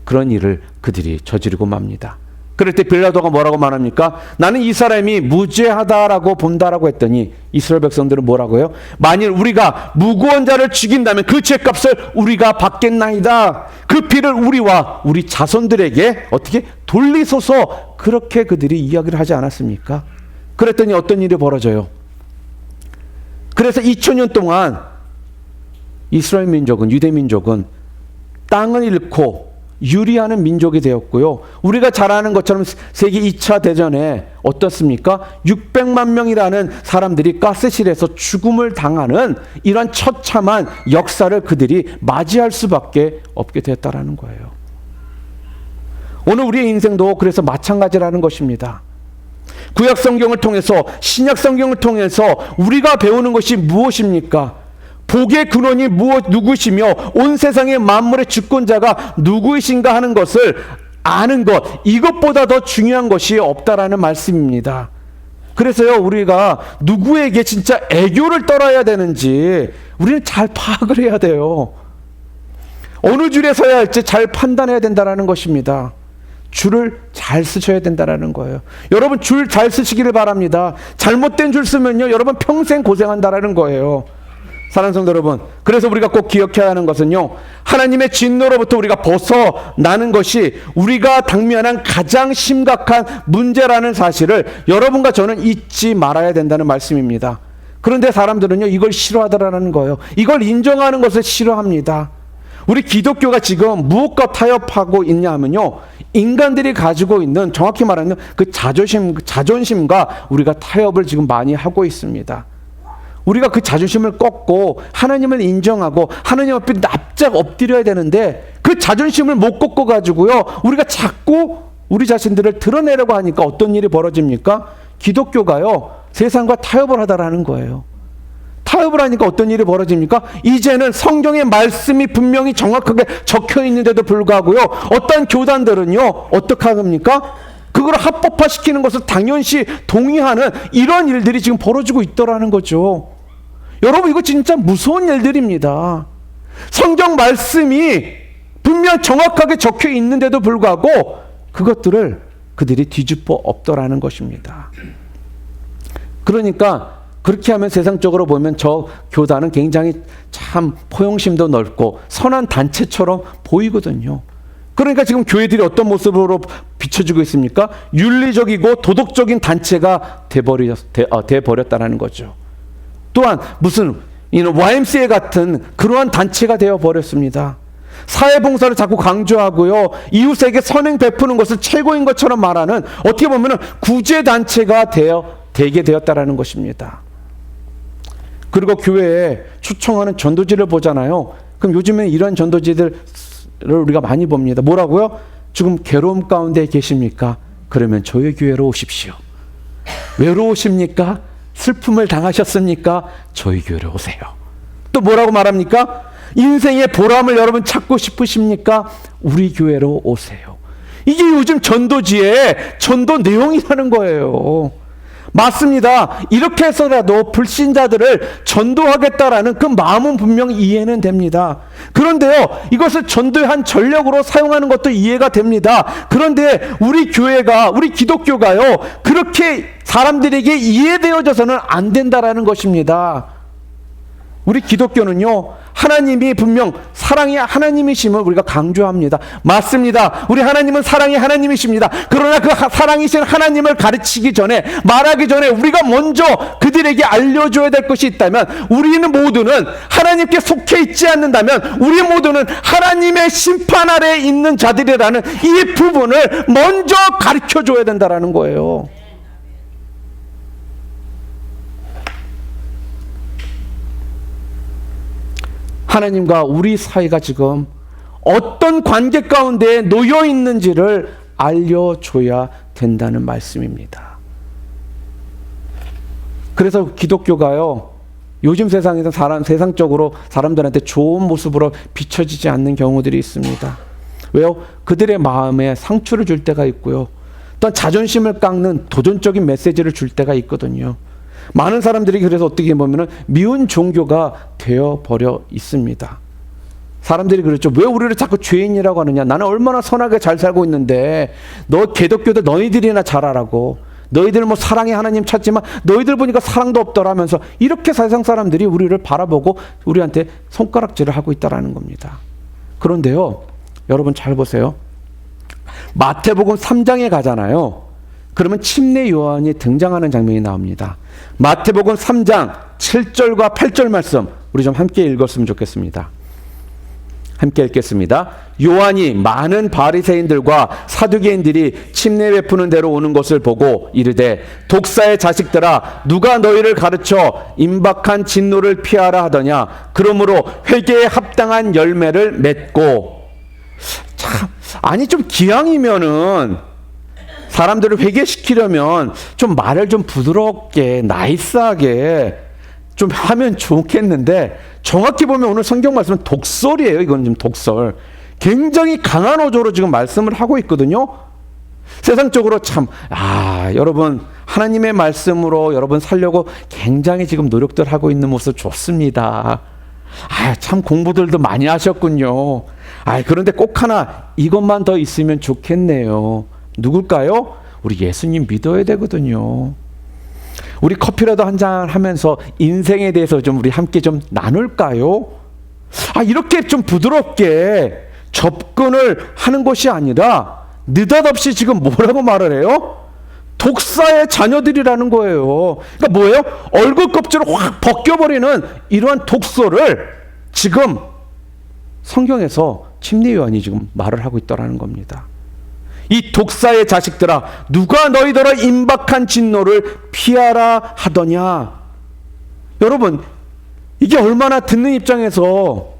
그런 일을 그들이 저지르고 맙니다. 그럴 때 빌라도가 뭐라고 말합니까? 나는 이 사람이 무죄하다라고 본다라고 했더니 이스라엘 백성들은 뭐라고 해요? 만일 우리가 무고한 자를 죽인다면 그 죄값을 우리가 받겠나이다. 그 피를 우리와 우리 자손들에게 어떻게 돌리소서, 그렇게 그들이 이야기를 하지 않았습니까? 그랬더니 어떤 일이 벌어져요? 그래서 2000년 동안 이스라엘 민족은, 유대 민족은 땅을 잃고 유리하는 민족이 되었고요. 우리가 잘 아는 것처럼 세계 2차 대전에 어떻습니까? 600만 명이라는 사람들이 가스실에서 죽음을 당하는 이런 처참한 역사를 그들이 맞이할 수밖에 없게 됐다라는 거예요. 오늘 우리의 인생도 그래서 마찬가지라는 것입니다. 구약 성경을 통해서, 신약 성경을 통해서 우리가 배우는 것이 무엇입니까? 복의 근원이 누구시며 온 세상의 만물의 주권자가 누구이신가 하는 것을 아는 것, 이것보다 더 중요한 것이 없다라는 말씀입니다. 그래서요, 우리가 누구에게 진짜 애교를 떨어야 되는지 우리는 잘 파악을 해야 돼요. 어느 줄에 서야 할지 잘 판단해야 된다는 것입니다. 줄을 잘 쓰셔야 된다는 거예요. 여러분, 줄 잘 쓰시기를 바랍니다. 잘못된 줄 쓰면요, 여러분 평생 고생한다는 거예요. 사랑하는 성도 여러분, 그래서 우리가 꼭 기억해야 하는 것은요, 하나님의 진노로부터 우리가 벗어나는 것이 우리가 당면한 가장 심각한 문제라는 사실을 여러분과 저는 잊지 말아야 된다는 말씀입니다. 그런데 사람들은요, 이걸 싫어하더라는 거예요. 이걸 인정하는 것을 싫어합니다. 우리 기독교가 지금 무엇과 타협하고 있냐 하면요, 인간들이 가지고 있는, 정확히 말하면 그 자존심과 우리가 타협을 지금 많이 하고 있습니다. 우리가 그 자존심을 꺾고 하나님을 인정하고 하나님 앞에 납작 엎드려야 되는데, 그 자존심을 못 꺾어 가지고요, 우리가 자꾸 우리 자신들을 드러내려고 하니까 어떤 일이 벌어집니까? 기독교가요, 세상과 타협을 하다라는 거예요. 타협을 하니까 어떤 일이 벌어집니까? 이제는 성경의 말씀이 분명히 정확하게 적혀 있는데도 불구하고요, 어떤 교단들은요, 어떻게 합니까? 그걸 합법화시키는 것을 당연시 동의하는 이런 일들이 지금 벌어지고 있더라는 거죠. 여러분, 이거 진짜 무서운 일들입니다. 성경 말씀이 분명 정확하게 적혀 있는데도 불구하고 그것들을 그들이 뒤집어 엎더라는 것입니다. 그러니까 그렇게 하면 세상적으로 보면 저 교단은 굉장히 참 포용심도 넓고 선한 단체처럼 보이거든요. 그러니까 지금 교회들이 어떤 모습으로 비춰지고 있습니까? 윤리적이고 도덕적인 단체가 돼버렸다는 거죠. 또한 무슨 이는 YMCA 같은 그러한 단체가 되어버렸습니다. 사회봉사를 자꾸 강조하고요. 이웃에게 선행 베푸는 것을 최고인 것처럼 말하는 어떻게 보면 구제단체가 되게 되었다라는 것입니다. 그리고 교회에 초청하는 전도지를 보잖아요. 그럼 요즘에 이런 전도지들을 우리가 많이 봅니다. 뭐라고요? 지금 괴로움 가운데 계십니까? 그러면 저희 교회로 오십시오. 외로우십니까? 슬픔을 당하셨습니까? 저희 교회로 오세요. 또 뭐라고 말합니까? 인생의 보람을 여러분 찾고 싶으십니까? 우리 교회로 오세요. 이게 요즘 전도지의 전도 내용이라는 거예요. 맞습니다. 이렇게 해서라도 불신자들을 전도하겠다라는 그 마음은 분명히 이해는 됩니다. 그런데요, 이것을 전도의 한 전력으로 사용하는 것도 이해가 됩니다. 그런데 우리 교회가, 우리 기독교가요, 그렇게 사람들에게 이해되어져서는 안 된다라는 것입니다. 우리 기독교는요, 하나님이 분명 사랑의 하나님이심을 우리가 강조합니다. 맞습니다. 우리 하나님은 사랑의 하나님이십니다. 그러나 그 사랑이신 하나님을 가르치기 전에, 말하기 전에 우리가 먼저 그들에게 알려줘야 될 것이 있다면, 우리는 모두는 하나님께 속해 있지 않는다면 우리 모두는 하나님의 심판 아래에 있는 자들이라는 이 부분을 먼저 가르쳐줘야 된다는 거예요. 하나님과 우리 사이가 지금 어떤 관계 가운데 놓여 있는지를 알려줘야 된다는 말씀입니다. 그래서 기독교가요, 요즘 세상에서 세상적으로 사람들한테 좋은 모습으로 비춰지지 않는 경우들이 있습니다. 왜요? 그들의 마음에 상처를 줄 때가 있고요. 또한 자존심을 깎는 도전적인 메시지를 줄 때가 있거든요. 많은 사람들이 그래서 어떻게 보면 미운 종교가 되어버려 있습니다. 사람들이 그렇죠. 왜 우리를 자꾸 죄인이라고 하느냐. 나는 얼마나 선하게 잘 살고 있는데 너 기독교도 너희들이나 잘하라고. 너희들 뭐 사랑의 하나님 찾지만 너희들 보니까 사랑도 없더라면서 이렇게 세상 사람들이 우리를 바라보고 우리한테 손가락질을 하고 있다는 겁니다. 그런데요, 여러분 잘 보세요. 마태복음 3장에 가잖아요. 그러면 침례 요한이 등장하는 장면이 나옵니다. 마태복음 3장 7절과 8절 말씀 우리 좀 함께 읽었으면 좋겠습니다. 함께 읽겠습니다. 요한이 많은 바리새인들과 사두개인들이 침례 베푸는 데로 오는 것을 보고 이르되 독사의 자식들아 누가 너희를 가르쳐 임박한 진노를 피하라 하더냐. 그러므로 회개에 합당한 열매를 맺고. 참, 아니 좀 기왕이면은 사람들을 회개시키려면 좀 말을 좀 부드럽게 나이스하게 좀 하면 좋겠는데 정확히 보면 오늘 성경 말씀은 독설이에요. 이건 지금 독설. 굉장히 강한 어조로 지금 말씀을 하고 있거든요. 세상적으로 참 여러분 하나님의 말씀으로 여러분 살려고 굉장히 지금 노력들 하고 있는 모습 좋습니다. 참 공부들도 많이 하셨군요. 그런데 꼭 하나 이것만 더 있으면 좋겠네요. 누굴까요? 우리 예수님 믿어야 되거든요. 우리 커피라도 한잔 하면서 인생에 대해서 좀 우리 함께 좀 나눌까요? 이렇게 좀 부드럽게 접근을 하는 것이 아니라 느닷없이 지금 뭐라고 말을 해요? 독사의 자녀들이라는 거예요. 그러니까 뭐예요? 얼굴 껍질을 확 벗겨버리는 이러한 독소를 지금 성경에서 침례 요한이 지금 말을 하고 있다는 겁니다. 이 독사의 자식들아 누가 너희더러 임박한 진노를 피하라 하더냐. 여러분 이게 얼마나 듣는 입장에서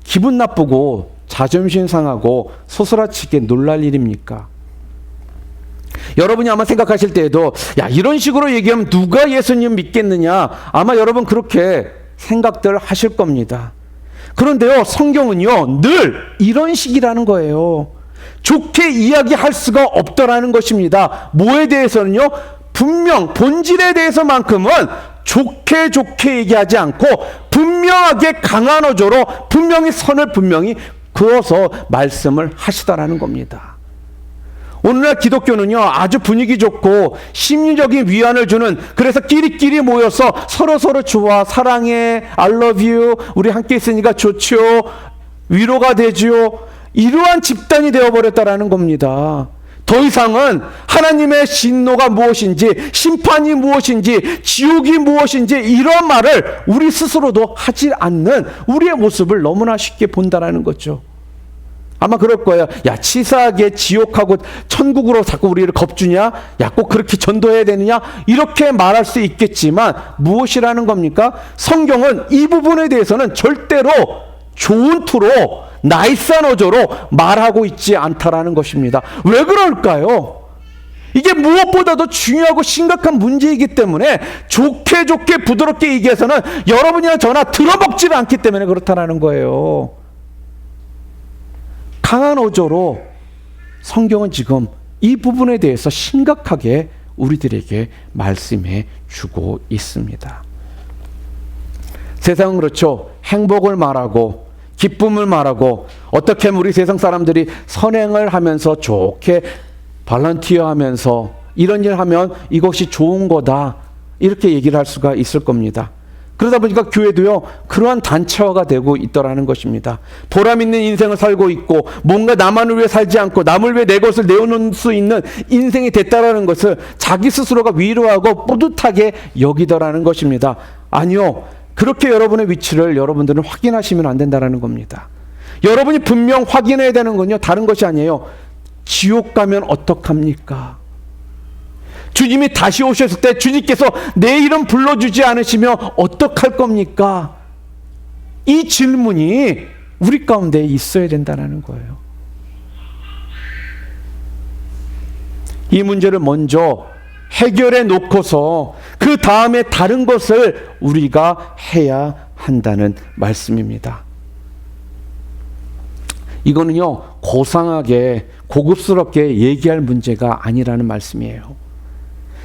기분 나쁘고 자존심 상하고 소스라치게 놀랄 일입니까? 여러분이 아마 생각하실 때에도 이런 식으로 얘기하면 누가 예수님 믿겠느냐, 아마 여러분 그렇게 생각들 하실 겁니다. 그런데요, 성경은요 늘 이런 식이라는 거예요. 좋게 이야기할 수가 없더라는 것입니다. 뭐에 대해서는요? 분명 본질에 대해서만큼은 좋게 얘기하지 않고 분명하게 강한 어조로 분명히 선을 분명히 그어서 말씀을 하시더라는 겁니다. 오늘날 기독교는요 아주 분위기 좋고 심리적인 위안을 주는, 그래서 끼리끼리 모여서 서로 좋아, 사랑해, I love you, 우리 함께 있으니까 좋죠, 위로가 되죠, 이러한 집단이 되어버렸다라는 겁니다. 더 이상은 하나님의 진노가 무엇인지, 심판이 무엇인지, 지옥이 무엇인지 이런 말을 우리 스스로도 하지 않는 우리의 모습을 너무나 쉽게 본다라는 거죠. 아마 그럴 거예요. 야, 치사하게 지옥하고 천국으로 자꾸 우리를 겁주냐? 야, 꼭 그렇게 전도해야 되느냐? 이렇게 말할 수 있겠지만 무엇이라는 겁니까? 성경은 이 부분에 대해서는 절대로 좋은 투로, 나이스한 어조로 말하고 있지 않다라는 것입니다. 왜 그럴까요? 이게 무엇보다도 중요하고 심각한 문제이기 때문에 좋게 부드럽게 얘기해서는 여러분이나 저나 들어먹지를 않기 때문에 그렇다라는 거예요. 강한 어조로 성경은 지금 이 부분에 대해서 심각하게 우리들에게 말씀해 주고 있습니다. 세상은 그렇죠. 행복을 말하고 기쁨을 말하고 어떻게 하면 우리 세상 사람들이 선행을 하면서 좋게 발런티어 하면서 이런 일 하면 이것이 좋은 거다 이렇게 얘기를 할 수가 있을 겁니다. 그러다 보니까 교회도요 그러한 단체화가 되고 있더라는 것입니다. 보람 있는 인생을 살고 있고 뭔가 나만을 위해 살지 않고 남을 위해 내 것을 내어놓을 수 있는 인생이 됐다라는 것을 자기 스스로가 위로하고 뿌듯하게 여기더라는 것입니다. 아니요, 그렇게 여러분의 위치를 여러분들은 확인하시면 안 된다는 겁니다. 여러분이 분명 확인해야 되는 건요 다른 것이 아니에요. 지옥 가면 어떡합니까? 주님이 다시 오셨을 때 주님께서 내 이름 불러주지 않으시면 어떡할 겁니까? 이 질문이 우리 가운데 있어야 된다는 거예요. 이 문제를 먼저 해결해 놓고서 그 다음에 다른 것을 우리가 해야 한다는 말씀입니다. 이거는요 고상하게 고급스럽게 얘기할 문제가 아니라는 말씀이에요.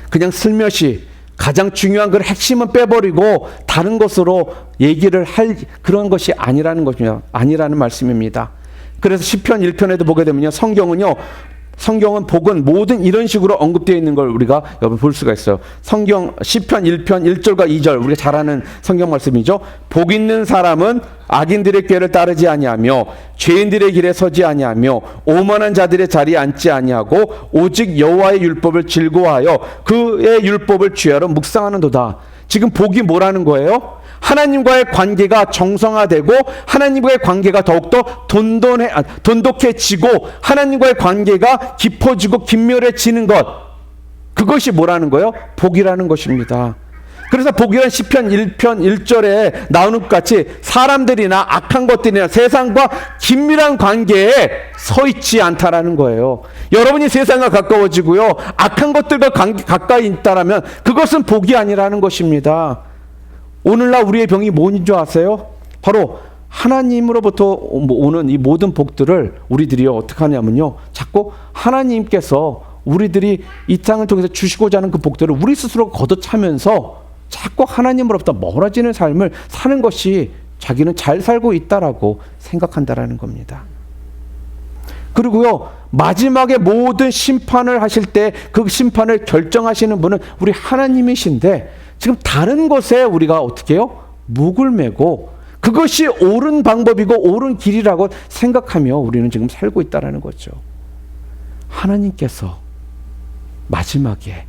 그냥 슬며시 가장 중요한 그 핵심은 빼버리고 다른 것으로 얘기를 할 그런 것이 아니라는 것이며 아니라는 말씀입니다. 그래서 시편 1편에도 보게 되면요 성경은 복은 모든 이런 식으로 언급되어 있는 걸 우리가 여러분 볼 수가 있어요. 성경 시편 1편 1절과 2절 우리가 잘 아는 성경 말씀이죠. 복 있는 사람은 악인들의 꾀를 따르지 아니하며 죄인들의 길에 서지 아니하며 오만한 자들의 자리에 앉지 아니하고 오직 여호와의 율법을 즐거워하여 그의 율법을 주야로 묵상하는도다. 지금 복이 뭐라는 거예요? 하나님과의 관계가 정상화되고 하나님과의 관계가 더욱더 돈독해지고 하나님과의 관계가 깊어지고 긴밀해지는 것, 그것이 뭐라는 거예요? 복이라는 것입니다. 그래서 복이란 시편 1편 1절에 나오는 것 같이 사람들이나 악한 것들이나 세상과 긴밀한 관계에 서 있지 않다라는 거예요. 여러분이 세상과 가까워지고요 악한 것들과 가까이 있다라면 그것은 복이 아니라는 것입니다. 오늘날 우리의 병이 뭔 줄 아세요? 바로 하나님으로부터 오는 이 모든 복들을 우리들이 어떻게 하냐면요 자꾸 하나님께서 우리들이 이 땅을 통해서 주시고자 하는 그 복들을 우리 스스로 걷어차면서 자꾸 하나님으로부터 멀어지는 삶을 사는 것이 자기는 잘 살고 있다라고 생각한다라는 겁니다. 그리고요 마지막에 모든 심판을 하실 때 그 심판을 결정하시는 분은 우리 하나님이신데 지금 다른 것에 우리가 어떻게 해요? 목을 메고 그것이 옳은 방법이고 옳은 길이라고 생각하며 우리는 지금 살고 있다는 거죠. 하나님께서 마지막에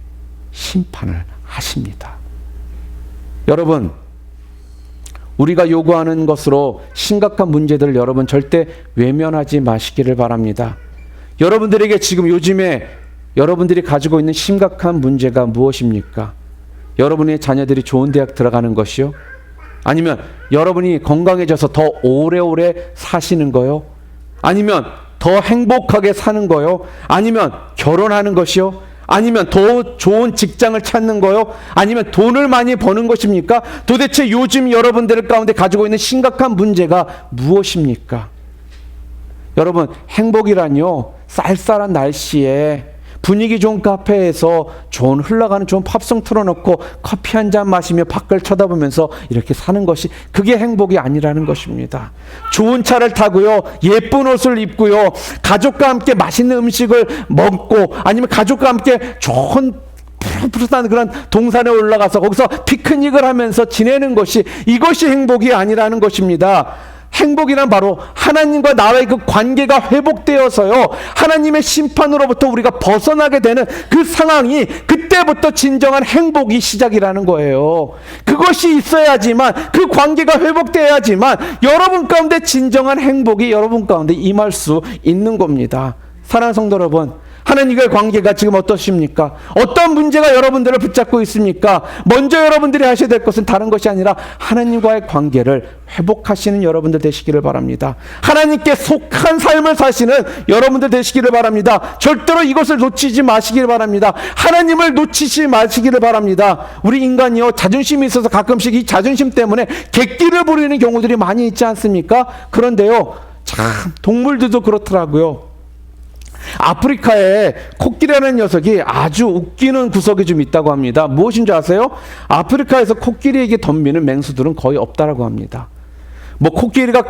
심판을 하십니다. 여러분, 우리가 요구하는 것으로 심각한 문제들을 여러분 절대 외면하지 마시기를 바랍니다. 여러분들에게 지금 요즘에 여러분들이 가지고 있는 심각한 문제가 무엇입니까? 여러분의 자녀들이 좋은 대학 들어가는 것이요? 아니면 여러분이 건강해져서 더 오래오래 사시는 거요? 아니면 더 행복하게 사는 거요? 아니면 결혼하는 것이요? 아니면 더 좋은 직장을 찾는 거요? 아니면 돈을 많이 버는 것입니까? 도대체 요즘 여러분들 가운데 가지고 있는 심각한 문제가 무엇입니까? 여러분, 행복이란요 쌀쌀한 날씨에 분위기 좋은 카페에서 좋은 흘러가는 좋은 팝송 틀어놓고 커피 한 잔 마시며 밖을 쳐다보면서 이렇게 사는 것이 그게 행복이 아니라는 것입니다. 좋은 차를 타고요 예쁜 옷을 입고요 가족과 함께 맛있는 음식을 먹고 아니면 가족과 함께 좋은 푸릇푸릇한 그런 동산에 올라가서 거기서 피크닉을 하면서 지내는 것이 이것이 행복이 아니라는 것입니다. 행복이란 바로 하나님과 나와의 그 관계가 회복되어서요, 하나님의 심판으로부터 우리가 벗어나게 되는 그 상황이, 그때부터 진정한 행복이 시작이라는 거예요. 그것이 있어야지만, 그 관계가 회복되어야지만 여러분 가운데 진정한 행복이 여러분 가운데 임할 수 있는 겁니다. 사랑하는 성도 여러분, 하나님과의 관계가 지금 어떠십니까? 어떤 문제가 여러분들을 붙잡고 있습니까? 먼저 여러분들이 하셔야 될 것은 다른 것이 아니라 하나님과의 관계를 회복하시는 여러분들 되시기를 바랍니다. 하나님께 속한 삶을 사시는 여러분들 되시기를 바랍니다. 절대로 이것을 놓치지 마시기를 바랍니다. 하나님을 놓치지 마시기를 바랍니다. 우리 인간이요, 자존심이 있어서 가끔씩 이 자존심 때문에 객기를 부리는 경우들이 많이 있지 않습니까? 그런데요, 참 동물들도 그렇더라고요. 아프리카에 코끼리라는 녀석이 아주 웃기는 구석이 좀 있다고 합니다. 무엇인지 아세요? 아프리카에서 코끼리에게 덤비는 맹수들은 거의 없다라고 합니다. 뭐 코끼리가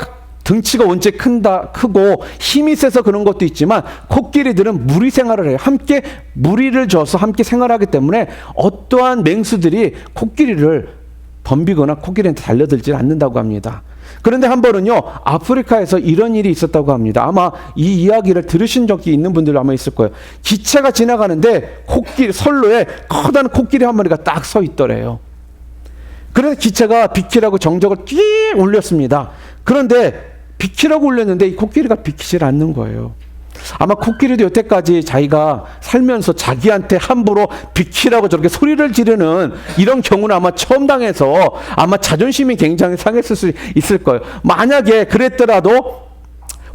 등치가 원체 크고 힘이 세서 그런 것도 있지만, 코끼리들은 무리 생활을 해요. 함께 무리를 져서 함께 생활하기 때문에 어떠한 맹수들이 코끼리를 덤비거나 코끼리한테 달려들지 않는다고 합니다. 그런데 한 번은요, 아프리카에서 이런 일이 있었다고 합니다. 아마 이 이야기를 들으신 적이 있는 분들 아마 있을 거예요. 기차가 지나가는데 선로에 커다란 코끼리 한 마리가 딱 서 있더래요. 그래서 기차가 비키라고 정적을 끼 올렸습니다. 그런데 비키라고 올렸는데 이 코끼리가 비키질 않는 거예요. 아마 코끼리도 여태까지 자기가 살면서 자기한테 함부로 비키라고 저렇게 소리를 지르는 이런 경우는 아마 처음 당해서 아마 자존심이 굉장히 상했을 수 있을 거예요. 만약에 그랬더라도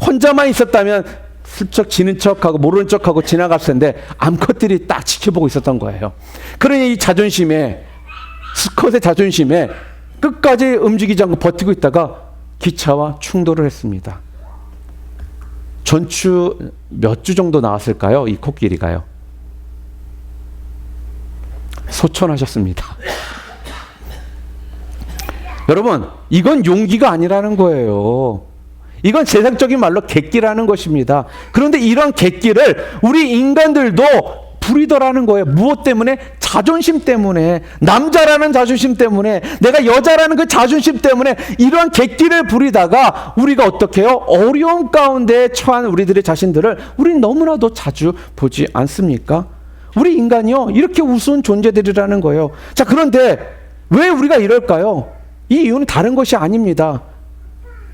혼자만 있었다면 슬쩍 지는 척하고 모르는 척하고 지나갔을 텐데 암컷들이 딱 지켜보고 있었던 거예요. 그러니 이 자존심에, 스컷의 자존심에 끝까지 움직이지 않고 버티고 있다가 기차와 충돌을 했습니다. 전추 몇 주 정도 나왔을까요? 이 코끼리가요. 소천하셨습니다. 여러분, 이건 용기가 아니라는 거예요. 이건 세상적인 말로 객기라는 것입니다. 그런데 이런 객기를 우리 인간들도 부리더라는 거예요. 무엇 때문에? 자존심 때문에, 남자라는 자존심 때문에, 내가 여자라는 그 자존심 때문에 이러한 객기를 부리다가 우리가 어떻게 해요? 어려움 가운데 처한 우리들의 자신들을 우리는 너무나도 자주 보지 않습니까? 우리 인간이요, 이렇게 우스운 존재들이라는 거예요. 자, 그런데 왜 우리가 이럴까요? 이 이유는 다른 것이 아닙니다.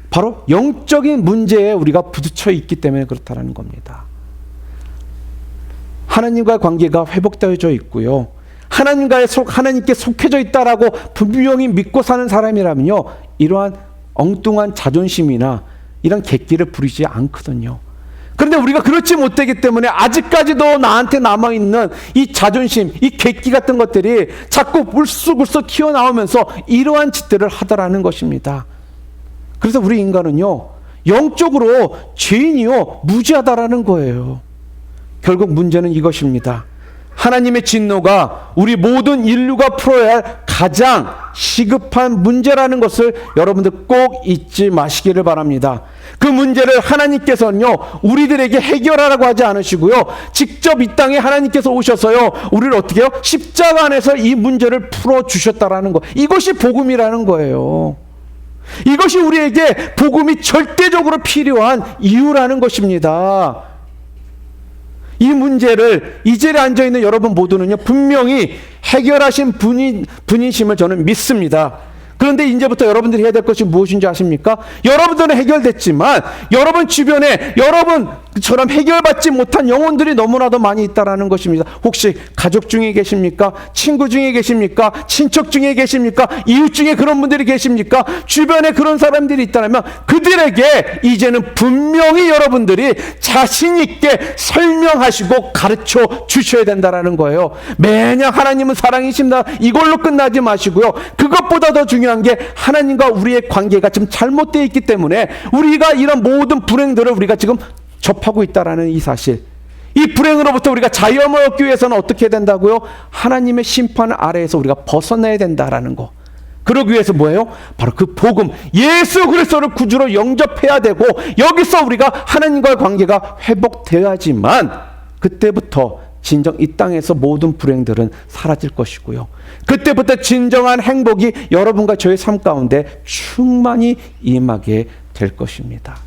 바로 영적인 문제에 우리가 부딪혀 있기 때문에 그렇다는 겁니다. 하나님과의 관계가 회복되어져 있고요, 하나님께 속해져 있다라고 분명히 믿고 사는 사람이라면요, 이러한 엉뚱한 자존심이나 이런 객기를 부리지 않거든요. 그런데 우리가 그렇지 못하기 때문에 아직까지도 나한테 남아있는 이 자존심, 이 객기 같은 것들이 자꾸 불쑥불쑥 튀어나오면서 이러한 짓들을 하더라는 것입니다. 그래서 우리 인간은요, 영적으로 죄인이요, 무지하다라는 거예요. 결국 문제는 이것입니다. 하나님의 진노가 우리 모든 인류가 풀어야 할 가장 시급한 문제라는 것을 여러분들 꼭 잊지 마시기를 바랍니다. 그 문제를 하나님께서는요, 우리들에게 해결하라고 하지 않으시고요, 직접 이 땅에 하나님께서 오셔서요, 우리를 어떻게 해요? 십자가 안에서 이 문제를 풀어주셨다라는 거. 이것이 복음이라는 거예요. 이것이 우리에게 복음이 절대적으로 필요한 이유라는 것입니다. 이 문제를 이 자리에 앉아있는 여러분 모두는요, 분명히 해결하신 분이심을 저는 믿습니다. 그런데 이제부터 여러분들이 해야 될 것이 무엇인지 아십니까? 여러분들은 해결됐지만 여러분 주변에 여러분처럼 해결받지 못한 영혼들이 너무나도 많이 있다라는 것입니다. 혹시 가족 중에 계십니까? 친구 중에 계십니까? 친척 중에 계십니까? 이웃 중에 그런 분들이 계십니까? 주변에 그런 사람들이 있다면 그들에게 이제는 분명히 여러분들이 자신 있게 설명하시고 가르쳐 주셔야 된다라는 거예요. 매년 하나님은 사랑이십니다, 이걸로 끝나지 마시고요, 그것보다 더 중요한 게 하나님과 우리의 관계가 지금 잘못되어 있기 때문에 우리가 이런 모든 불행들을 우리가 지금 접하고 있다라는 이 사실, 이 불행으로부터 우리가 자유함을 얻기 위해서는 어떻게 된다고요? 하나님의 심판 아래에서 우리가 벗어나야 된다라는 거. 그러기 위해서 뭐예요? 바로 그 복음, 예수 그리스도를 구주로 영접해야 되고, 여기서 우리가 하나님과의 관계가 회복되어야지만 그때부터 진정 이 땅에서 모든 불행들은 사라질 것이고요, 그때부터 진정한 행복이 여러분과 저의 삶 가운데 충만히 임하게 될 것입니다.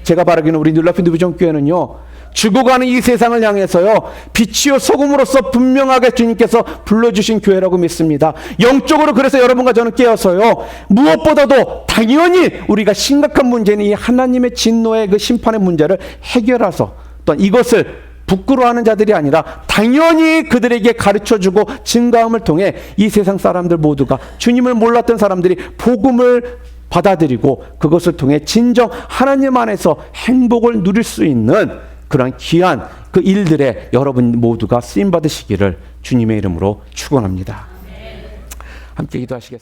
제가 바라기는 우리 눌라피 누비전교회는요, 죽어가는 이 세상을 향해서요, 빛이요 소금으로서 분명하게 주님께서 불러주신 교회라고 믿습니다. 영적으로 그래서 여러분과 저는 깨어서요, 무엇보다도 당연히 우리가 심각한 문제는 이 하나님의 진노의 그 심판의 문제를 해결해서, 또한 이것을 부끄러워하는 자들이 아니라 당연히 그들에게 가르쳐주고 증거함을 통해 이 세상 사람들 모두가, 주님을 몰랐던 사람들이 복음을 받아들이고 그것을 통해 진정 하나님 안에서 행복을 누릴 수 있는 그런 귀한 그 일들에 여러분 모두가 쓰임 받으시기를 주님의 이름으로 축원합니다. 함께 기도하시겠습니다.